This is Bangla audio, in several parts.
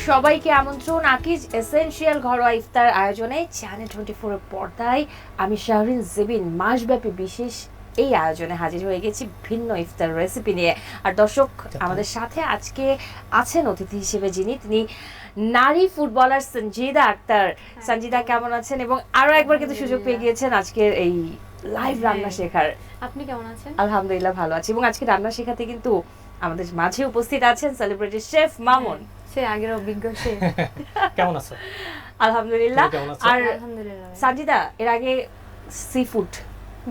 সবাইকে আমন্ত্রণ আকিজ এসেনশিয়াল ঘরোয়া ইফতার আয়োজনে চ্যানেল 24 এর পর্দায় আমি শাহরিন জেবিন মাসব্যাপী বিশেষ এই আয়োজনে হাজির হয়ে গেছি ভিন্ন ইফতার রেসিপি নিয়ে। আর দর্শক, আমাদের সাথে আজকে আছেন অতিথি হিসেবে যিনি, তিনি নারী ফুটবলার সঞ্জিদা আক্তার। সঞ্জিদা কেমন আছেন? এবং আরো একবার কিন্তু সুযোগ পেয়ে গিয়েছেন আজকের এই লাইভ রান্না শেখার। আপনি কেমন আছেন? আলহামদুলিল্লাহ ভালো আছি। এবং আজকে রান্না শেখাতে কিন্তু আমাদের মাঝে উপস্থিত আছেন সেলিব্রিটি শেফ মামুন। সে আগের অভিজ্ঞ শেফ। কেমন আছো? আলহামদুলিল্লাহ। আর আলহামদুলিল্লাহ। সাজিদা, এর আগে সি ফুড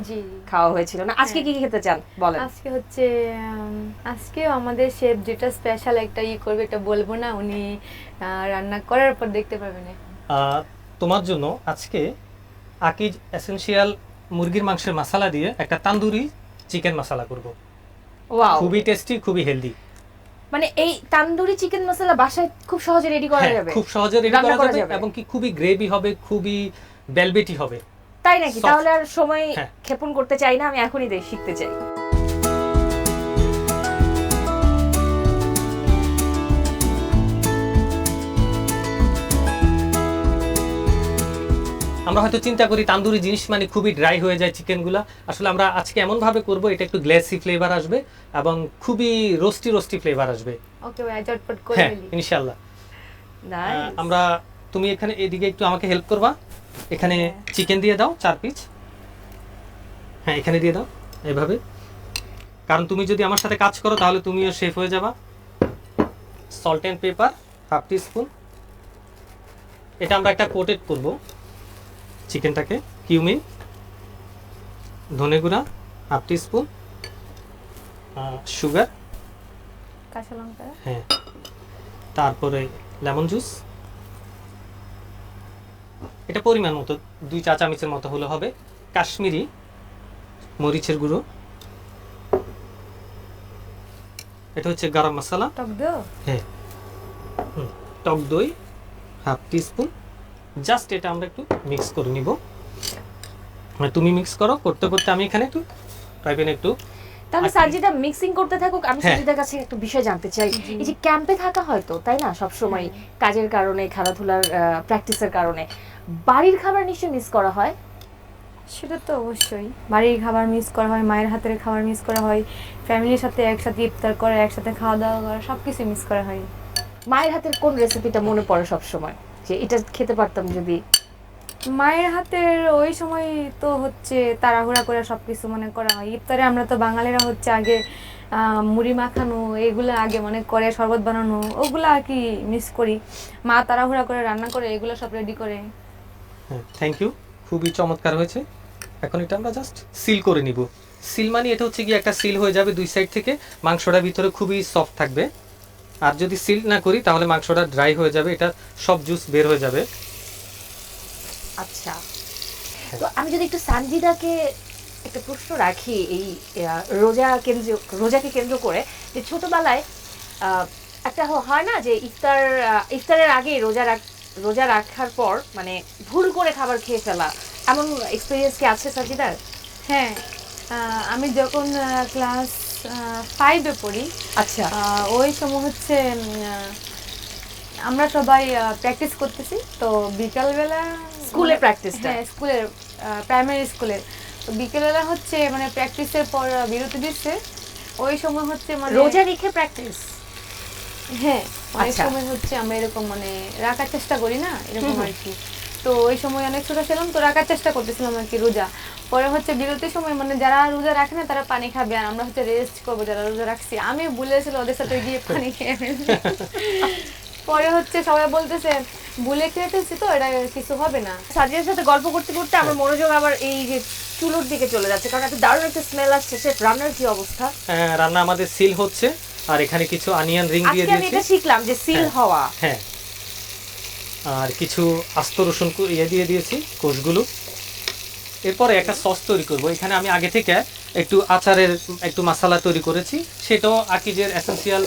জি খাওয়া হয়েছিল না, আজকে কি খেতে চান বলেন? আজকে হচ্ছে আজকেও আমাদের শেফ যেটা স্পেশাল একটা করবে, এটা বলবো না, উনি রান্না করার পর দেখতে পারবেন। তোমার জন্য আজকে আকিজ এসেনশিয়াল মুরগির মাংসের মশলা দিয়ে একটা তান্দুরি চিকেন মশলা করব। ওয়াও, খুবই টেস্টি, খুবই হেলদি। মানে এই তান্দুরি চিকেন মশলা বাসায় খুব সহজে রেডি করা যাবে? খুব সহজে রেডি করা যাবে এবং কি খুবই গ্রেভি হবে, খুবই ভেলভেটি হবে। তাই নাকি? Soft. তাহলে আর সময় হ্যাঁ। ক্ষেপণ করতে চাই না, আমি এখনই শিখতে চাই। আমরা হয়তো চিন্তা করি তান্দুরি জিনিস মানে খুবই ড্রাই হয়ে যায় চিকেনগুলো। আসলে আমরা আজকে এমন ভাবে করব এটা একটু গ্লেসি ফ্লেভার আসবে এবং খুবই রোস্টি ফ্লেভার আসবে। ওকে ভাই, ঝটপট করে হ্যাঁ, ফেলি। ইনশাআল্লাহ। নাইস। আমরা তুমি এখানে এদিকে একটু আমাকে হেল্প করবা। এখানে চিকেন দিয়ে দাও 4 পিস। হ্যাঁ, এখানে দিয়ে দাও এইভাবে, কারণ তুমি যদি আমার সাথে কাজ করো তাহলে তুমিও শেফ হয়ে যাবা। Salt and pepper half teaspoon. এটা আমরা একটা কোটেড করব চিকেনটাকে। কিউমিন, ধনে গুঁড়া হাফ টিস্পুন, সুগার, কাঁচা লঙ্কা, হ্যাঁ, তারপরে লেমন জুস। এটা পরিমাণ মতো 2 চা চামচের মতো হলে হবে। কাশ্মীরি মরিচের গুঁড়ো, এটা হচ্ছে গরম মশলা, টক দই, হ্যাঁ, টক দই হাফ টিস্পুন। জাস্ট এটা আমরা একটু মিক্স করে নিব। তুমি মিক্স করো, করতে করতে আমি এখানে একটু প্যানে একটু। তাহলে সাজিদা মিক্সিং করতে থাকুক। আমি হ্যাঁ। সাজিদার কাছে একটু বিষয় জানতে চাই। এই যে ক্যাম্পে থাকা হয় তো, তাই না, সব সময় কাজের কারণে, খেলাধুলার প্র্যাকটিসের কারণে বাড়ির খাবার নিশ্চয়ই মিস করা হয়। সেটা তো অবশ্যই। বাড়ির খাবার মিস করা হয়, মায়ের হাতের খাবার মিস করা হয়, ফ্যামিলির সাথে একসাথে ইফতার করা, একসাথে খাওয়া দাওয়া করা, সবকিছু মিস করা হয়। মায়ের হাতের কোন রেসিপিটা মনে পড়ে সব সময়, যে এটা খেতে পারতাম যদি? মায়ের হাতের ওই সময় তো হচ্ছে তাড়াহুড়া করে সবকিছু মনে করা হয়। ইফতারে আমরা তো বাঙালিরা হচ্ছে আগে মুড়ি মাখানো, এগুলো আগে মনে করে, শরবত বানানো, ওগুলো আর কি মিস করি। মা তাড়াহুড়া করে রান্না করে এগুলো সব রেডি করে। হ্যাঁ, থ্যাংক ইউ, খুবই চমৎকার হয়েছে। এখন এটা আমরা জাস্ট সিল করে নিব। সিল মানে এটা হচ্ছে কি একটা সিল হয়ে যাবে 2 সাইড থেকে, মাংসটা ভিতরে খুবই সফট থাকবে। আর যদি সিল না করি তাহলে মাংসটা ড্রাই হয়ে যাবে, এটা সব জুস বের হয়ে যাবে। আচ্ছা, তো আমি যদি একটু সানজিদাকে একটা প্রশ্ন রাখি, এই রোজাকে কেন্দ্র করে, যে ছোটবেলায় একটা হয় না যে ইফতারের আগে রোজা রাখার পর মানে ভুল করে খাবার খেয়ে ফেলা, এমন এক্সপিরিয়েন্স কি আছে সানজিদার? হ্যাঁ, আমি যখন ক্লাস 5-এ পড়ি, আচ্ছা, ওই সময় হচ্ছে আমরা সবাই প্র্যাকটিস করতেছি। তো বিকালবেলা স্কুলে প্র্যাকটিসটা? হ্যাঁ, স্কুলের, প্রাইমারি স্কুলের। তো বিকেলবেলা হচ্ছে মানে প্র্যাকটিসের পর বিরতি দিচ্ছে। ওই সময় হচ্ছে মানে রোজা রেখে প্র্যাকটিস? হ্যাঁ, অনেক আচ্ছা। সময় হচ্ছে আমরা এরকম মানে রাখার চেষ্টা করি না, এরকম আর কি। তো ওই সময় অনেক ছোট ছিলাম, তো রাখার চেষ্টা করতেছিলাম আর কি রোজা। পরে হচ্ছে বিরতির সময় মানে যারা রোজা রাখে না তারা পানি খাবে, আর আমরা হচ্ছে রেস্ট করবো যারা রোজা রাখছি। আমি বলেছিল ওদের সাথে গিয়ে পানি খেয়ে ফেলছি। পরে হচ্ছে সবাই বলতেছে ভুলে খেয়ে ফেলছি, তো এটা কিছু হবে না। সাজিদার সাথে গল্প করতে করতে আমার মনোযোগ আবার এই যে চুলোর দিকে চলে যাচ্ছে, কারণ এত দারুণ একটা স্মেল আসছে। শেফ, রান্নার কি অবস্থা? রান্না আমাদের সিল হচ্ছে, আর এখানে কিছু অনিয়ন রিং দিয়ে আজকে আমি দিয়েছি। এটা শিখলাম যে সিল হওয়া। হ্যাঁ, আর কিছু আস্ত রসুন দিয়ে দিয়েছি, কোষগুলো। এরপরে একটা সস তৈরি করব। এখানে আমি আগে থেকে একটু আচারের একটু মশলা তৈরি করেছি, সেটাও আকিজের এসেনশিয়াল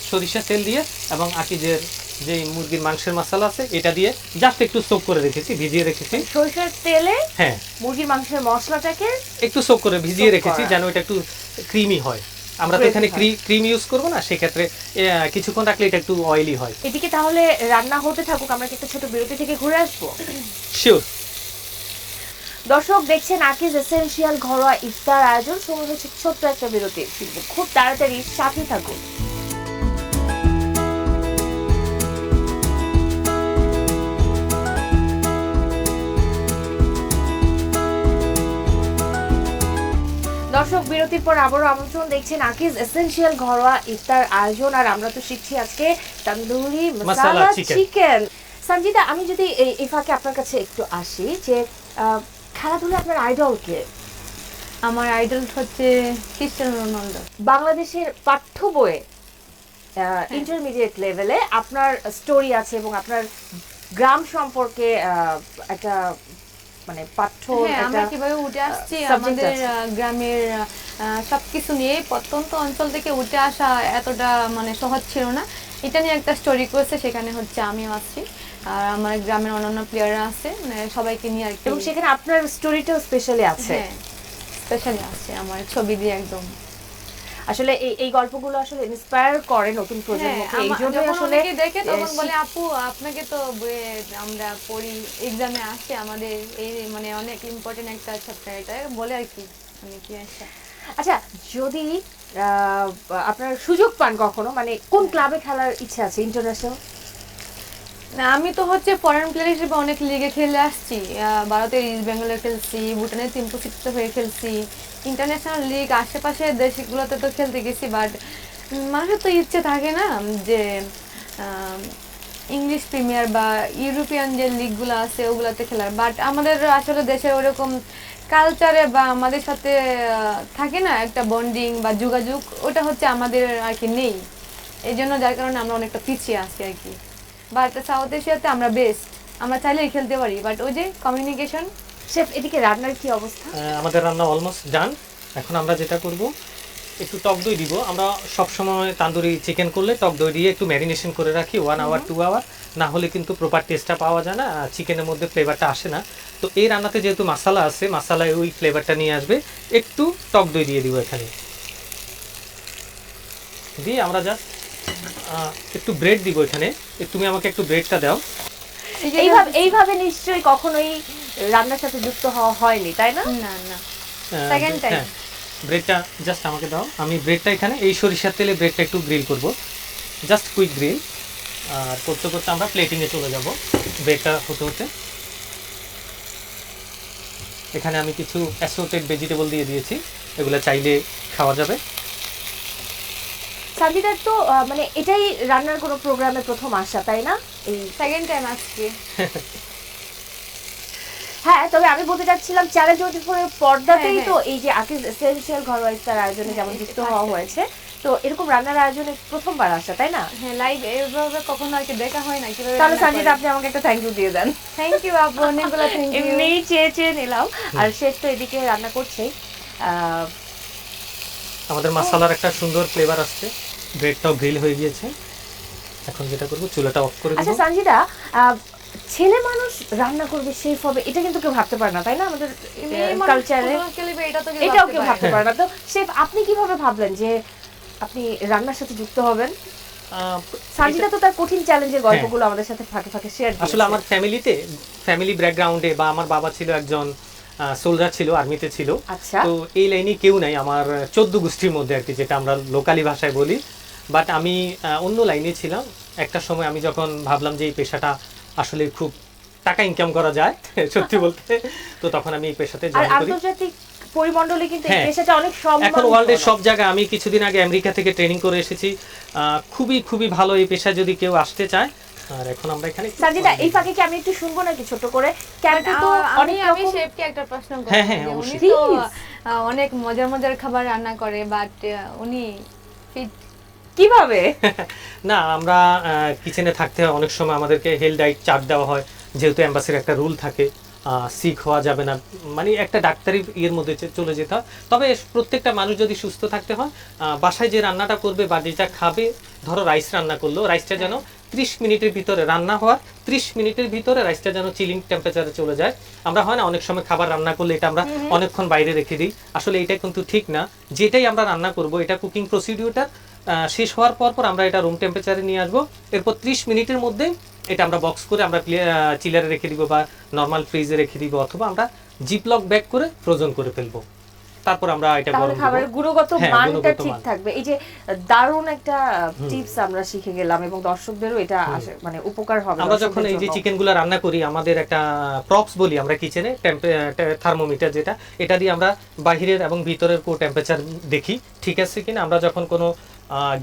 সরিষা তেল দিয়ে এবং আকিজের যে মুরগির মাংসের মশলা আছে এটা দিয়ে জাস্ট একটু সোক করে রেখেছি, ভিজিয়ে রেখেছি। সরিষার তেলে হ্যাঁ, মুরগির মাংসের মশলাটাকে একটু সোক করে ভিজিয়ে soak রেখেছি করা। যেন এটা একটু ক্রিমি হয়। আমরা তো Gravy এখানে হয়। ক্রিম ইউজ করব না, সেক্ষেত্রে কিছুক্ষণ রাখলে এটা একটু অয়েলি হয়। এদিকে তাহলে রান্না হতে থাকুক, আমরা কি একটা ছোট বিরতি থেকে ঘুরে আসবো। শিওর। দর্শক দেখছেন আকিজ এসেনশিয়াল ঘরোয়া ইফতার আয়োজন, সময় হচ্ছে ছোট্ট একটা বিরতি, ফিরবো খুব তাড়াতাড়ি, সাথে থাকুন। দর্শক বিরতির পর আবারও আমন্ত্রণ, দেখছেন আকিজ এসেনশিয়াল ঘরোয়া ইফতার আয়োজন, আর আমরা তো শিখছি আজকে তন্দুরি মশলা chicken। চিকেন। সঞ্জিতা, আমি যদি এই ফাঁকে আপনার কাছে একটু আসি, যে খেলাধুলা আপনার আইডল কে? আমার আইডল হচ্ছে ক্রিস্টিয়ানো রোনাল্ডো। বাংলাদেশের পাঠ্য বইয়ে ইন্টারমিডিয়েট লেভেলে আপনার স্টোরি আছে এবং আপনার গ্রাম সম্পর্কে একটা মানে পাঠ্য হ্যাঁ, আমরা একটা কিভাবে উঠে আসছি, subject আমাদের আছে। গ্রামের সবকিছু নিয়ে প্রত্যন্ত অঞ্চল থেকে উঠে আসা এতটা মানে সহজ ছিল না, এটা নিয়ে একটা স্টোরি করেছে, সেখানে হচ্ছে আমিও আছি আর আমার গ্রামের অন্যান্য প্লেয়াররা আছে, মানে সবাইকে নিয়ে আর কি। এবং সেখানে আপনার স্টোরিটাও স্পেশালি আছে। হ্যাঁ, স্পেশালি আছে আমার ছবি দিয়ে একদম। আসলে এই গল্পগুলো আসলে ইন্সপায়ার করে নতুন হ্যাঁ, প্রজন্মকে, এই জন্য যখন আসলে অনেকে দেখে তখন বলে আপু আপনাকে তো বইয়ে আমরা পড়ি, এক্সামে আসে আমাদের, এই মানে অনেক ইম্পর্টেন্ট একটা চ্যাপ্টার, এটা বলে আর কি মানে কি একটা। আচ্ছা, যদি আপনার সুযোগ পান কখনো, মানে কোন ক্লাবে খেলার ইচ্ছা আছে ইন্টারন্যাশনাল? না, আমি তো হচ্ছে ফরেন প্লেয়ার হিসেবে অনেক লিগে খেলে আসছি, ভারতের ইস্ট বেঙ্গলে খেলছি, ভুটানের থিম্পুসিতে হয়ে খেলছি, ইন্টারন্যাশনাল লিগ আশেপাশের দেশগুলোতে তো খেলতে গেছি, বাট মানুষের তো ইচ্ছে থাকে না যে ইংলিশ প্রিমিয়ার বা ইউরোপিয়ান যে লিগগুলো আছে ওগুলাতে খেলার, বাট আমাদের আসলে দেশে ওরকম কালচারে বা আমাদের সাথে থাকে না একটা বন্ডিং বা যোগাযোগ, ওটা হচ্ছে আমাদের আর কি নেই, এই জন্য যার কারণে আমরা অনেকটা পিছিয়ে আছি আর কি। বাট সাউথ এশিয়াতে আমরা বেস্ট, আমরা চাইলেই খেলতে পারি, বাট ওই যে কমিউনিকেশন। শেফ, এদিকে রান্নার কি অবস্থা? আমাদের রান্না অলমোস্ট ডান। এখন আমরা যেটা করব, একটু টক দই দিব। আমরা সবসময় তান্দুরি চিকেন করলে টক দই দিয়ে একটু ম্যারিনেশন করে রাখি 1 আওয়ার 2 আওয়ার, না হলে কিন্তু প্রপার টেস্টটা পাওয়া যায় না, চিকেনের মধ্যে ফ্লেভারটা আসে না। তো এই রান্নাতে যেহেতু মশলা আছে, মশলায় ওই ফ্লেভারটা নিয়ে আসবে। একটু টক দই দিয়ে দিব এখানে, দিয়ে আমরা জাস্ট একটু ব্রেড দিব এখানে। তুমি আমাকে একটু ব্রেডটা দাও। এইভাবে নিশ্চয়ই কখনোই রান্নার সাথে যুক্ত হওয়া হয়নি, তাই না? না না, সেকেন্ড টাইম। হ্যাঁ, ব্রেডটা জাস্ট আমাকে দাও। আমি ব্রেডটা এখানে এই সরিষার তেলে ব্রেডটা একটু গ্রিল করব, জাস্ট কুইক গ্রিল। আর করতে করতে আমরা প্লেটিংয়ে চলে যাব ব্রেডটা হতে হতে। এখানে আমি কিছু অ্যাসোর্টেড ভেজিটেবল দিয়ে দিয়েছি, এগুলো চাইলে খাওয়া যাবে। সঞ্জিতার তো মানে এটাই রান্নার কোনো প্রোগ্রামে প্রথম আসা, তাই না? এই সেকেন্ড টাইম আজকে। হ্যাঁ, তবে আমি বলতে চাচ্ছিলাম চ্যালেঞ্জ 24 এর পর্দাতেই হ্যাঁ, তো এই যে আকিজ এসেনশিয়াল ঘরোয়া ইফতার আয়োজনে যেমন যুক্ত হওয়া হয়েছে, তো এরকম রান্নার আয়োজনে প্রথমবার আসা, তাই না? হ্যাঁ, লাইভ এভাবে কখনো আর কি দেখা হয় না, কিভাবে। তাহলে সঞ্জিতা, আপনি আমাকে একটা থ্যাংক ইউ দিয়ে দেন। থ্যাংক ইউ আপু, অনেকগুলো থ্যাংক ইউ। এমনি চেয়ে নিলাম। আর শেফ তো এদিকে রান্না করছেই। আমাদের মশলার একটা সুন্দর ফ্লেভার আসছে, ব্রেডটাও গ্রিল হয়ে গিয়েছে। এখন যেটা করব, চুলাটা অফ করে আচ্ছা দেব। সঞ্জিতা, ছেলে মানুষ রান্না করবে, শেফ হবে, এটা কিন্তু কেউ ভাবতে পারে না, তাই না? আমাদের কালচারে এটাও কেউ ভাবতে পারে না। তো শেফ, আপনি কিভাবে ভাবলেন যে আপনি রান্নার সাথে যুক্ত হবেন? সঞ্জিতা তো তার কঠিন চ্যালেঞ্জের গল্পগুলো আমাদের সাথে ফাঁকে ফাঁকে শেয়ার করেছে। আসলে আমার ফ্যামিলি ব্যাকগ্রাউন্ডে বা আমার বাবা ছিল একজন সোলজার, ছিল আর্মিতে ছিল। আচ্ছা। তো এই লাইনে কেউ নাই আমার 14 গোষ্ঠীর মধ্যে আর কি, যেটা আমরা লোকালি ভাষায় বলি। বাট আমি অন্য লাইনে ছিলাম। একটা সময় আমি যখন ভাবলাম যে এই পেশাটা আসলে খুব টাকা ইনকাম করা যায় সত্যি বলতে, তো তখন আমি এই পেশাতে আর জয়েন করি। আন্তর্জাতিক পরিমণ্ডলে কিন্তু এই হ্যাঁ, পেশাটা অনেক সম্মানিত। এখন ওয়ার্ল্ডের সব জায়গায়। আমি কিছুদিন আগে আমেরিকা থেকে ট্রেনিং করে এসেছি। খুবই খুবই ভালো এই পেশায় যদি কেউ আসতে চায়। আর এখন আমরা এখানে সঞ্জিতা, এই ফাঁকে কি আমি একটু শুনবো নাকি ছোট করে? ক্যাম্পে তো অনেক আমি রকম। শেফকে একটা প্রশ্ন করব। হ্যাঁ, হ্যাঁ, উনি অবশ্যই। তো Please. অনেক মজার মজার খাবার রান্না করে, বাট উনি ফিট কিভাবে? না, আমরা কিচেনে থাকতে হয়, অনেক সময় আমাদেরকে হেলথ ডায়েট চার্ট দেওয়া হয়, যেহেতু এম্বাসির একটা রুল থাকে। সিক হওয়া যাবে না, মানে একটা ডাক্তারি ইয়ের মধ্যে চলে যেতে হয়। তবে প্রত্যেকটা মানুষ যদি সুস্থ থাকতে হয়, বাসায় যে রান্নাটা করবে বা যেটা খাবে, ধরো রাইস রান্না করলো, রাইসটা যেন 30 মিনিটের ভিতরে রান্না হওয়ার 30 মিনিটের ভিতরে রাইসটা যেন চিলিং টেম্পারেচারে চলে যায়। আমরা হয় না অনেক সময় খাবার রান্না করলে এটা আমরা অনেকক্ষণ বাইরে রেখে দিই, আসলে এটা কিন্তু ঠিক না। যেটাই আমরা রান্না করব, এটা কুকিং প্রসিডিউরটা শেষ হওয়ার পর আমরা এটা রুম টেম্পারেচারে নিয়ে আসবো। এরপর 30 মিনিটের মধ্যে এটা আমরা বক্স করে আমরা চিলারে রেখে দিব বা নর্মাল ফ্রিজে রেখে দিব, অথবা আমরা জিপলক ব্যাগ করে ফ্রোজেন করে ফেলবো। তারপর আমরা এটা তাহলে গরম খাবারের করব। গুণগত হ্যাঁ, মানটা গুণগত ঠিক মান। থাকবে। এই যে দারুণ একটা টিপস আমরা শিখে গেলাম এবং দর্শকদেরও এটা মানে উপকার হবে। আমরা যখন দর্শকদের এই যে জন্য। চিকেনগুলো রান্না করি, আমাদের একটা প্রপস বলি আমরা কিচেনে, থার্মোমিটার, যেটা এটা দিয়ে আমরা বাহিরের এবং ভিতরের টেম্পারেচার দেখি ঠিক আছে কিনা। আমরা যখন কোনো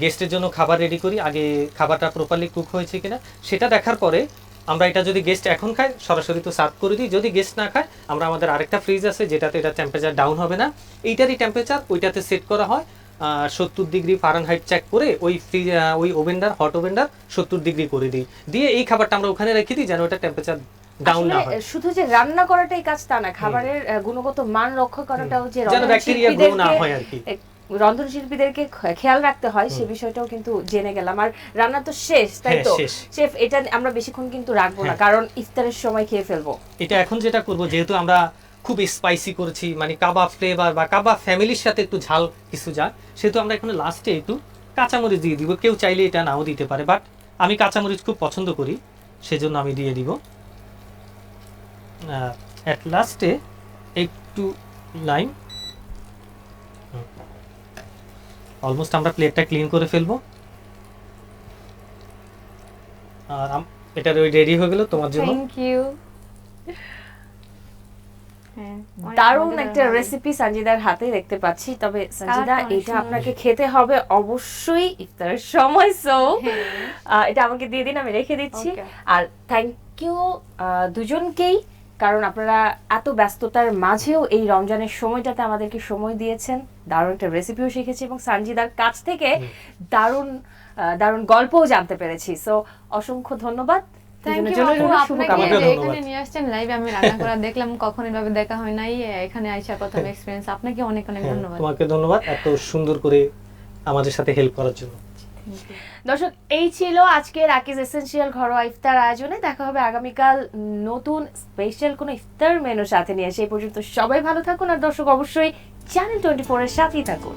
গেস্টের জন্য খাবার রেডি করি, আগে খাবারটা প্রপারলি কুক হয়েছে কিনা সেটা দেখার পরে আমরা এটা যদি গেস্ট এখন খায় সরাসরি তো সার্ভ করে দিই। যদি গেস্ট না খায়, আমরা আমাদের আরেকটা ফ্রিজ আছে যেটাতে এটা টেম্পারেচার ডাউন হবে না, এইটারই টেম্পারেচার ওইটাতে সেট করা হয়। 70 ডিগ্রি ফারেনহাইট চেক করে ওই ওভেনটার, হট ওভেনটার 70 ডিগ্রি করে দিই, দিয়ে এই খাবারটা আমরা ওখানে রেখে দিই যেন ওটা টেম্পারেচার ডাউন না হয়। শুধু যে রান্না করাটাই কাজ তা না, খাবারের গুণগত মান রক্ষা করাটাও যে যেন ব্যাকটেরিয়া গ্রো না হয় আর কি, রন্ধন শিল্পীদেরকে খেয়াল রাখতে হয়, সে বিষয়টাও কিন্তু জেনে গেলাম। আর রান্না তো শেষ, তাই তো শেফ? এটা আমরা বেশিক্ষণ কিন্তু রাখবো না, কারণ ইফতারের সময় খেয়ে ফেলবো। এটা এখন যেটা করব, যেহেতু আমরা খুব স্পাইসি করেছি, মানে কাবাব ফ্লেভার বা কাবাব ফ্যামিলির সাথে একটু ঝাল কিছু যায়, সেহেতু আমরা এখানে লাস্টে একটু কাঁচামরিচ দিয়ে দিব। কেউ চাইলে এটা নাও দিতে পারে, বাট আমি কাঁচামরিচ খুব পছন্দ করি, সেজন্য আমি দিয়ে দিব। অ্যাট লাস্টে একটু লাইম। অলমোস্ট আমরা প্লেটটা ক্লিন করে ফেলবো। আর এটা রেডি হয়ে গেল তোমার জন্য। Thank you. দারুণ একটা রেসিপি সঞ্জিদার হাতে দেখতে পাচ্ছি। তবে সঞ্জিদা, এটা আপনাকে খেতে হবে অবশ্যই ইফতারের সময়, সো এটা আমাকে দিয়ে দিন, আমি রেখে দিচ্ছি। আর থ্যাংক ইউ দুজনকেই, কারণ আপনারা এত ব্যস্ততার মাঝেও এই রমজানের সময়টাতে আমাদেরকে সময় দিয়েছেন, দারুণ একটা রেসিপিও শিখেছি এবং সঞ্জিদার কাছ থেকে দারুণ দারুণ গল্পও জানতে পেরেছি। সো অসংখ্য ধন্যবাদ। এখানে নিয়ে আসছেন লাইভে, আমি রান্না করা দেখলাম, কখন এভাবে দেখা হয় নাই, এখানে আইসা প্রথম এক্সপেরিয়েন্স। আপনাকে অনেক অনেক ধন্যবাদ। তোমাকে ধন্যবাদ এত সুন্দর করে আমাদের সাথে হেল্প করার জন্য। দর্শক, এই ছিল আজকের রাকিজ এসেনশিয়াল ঘরোয়া ইফতার আয়োজনে। দেখা হবে আগামীকাল নতুন স্পেশাল কোনো ইফতার মেনুর সাথে নিয়ে। সেই পর্যন্ত সবাই ভালো থাকুন, আর দর্শক অবশ্যই চ্যানেল 24 এর সাথেই থাকুন।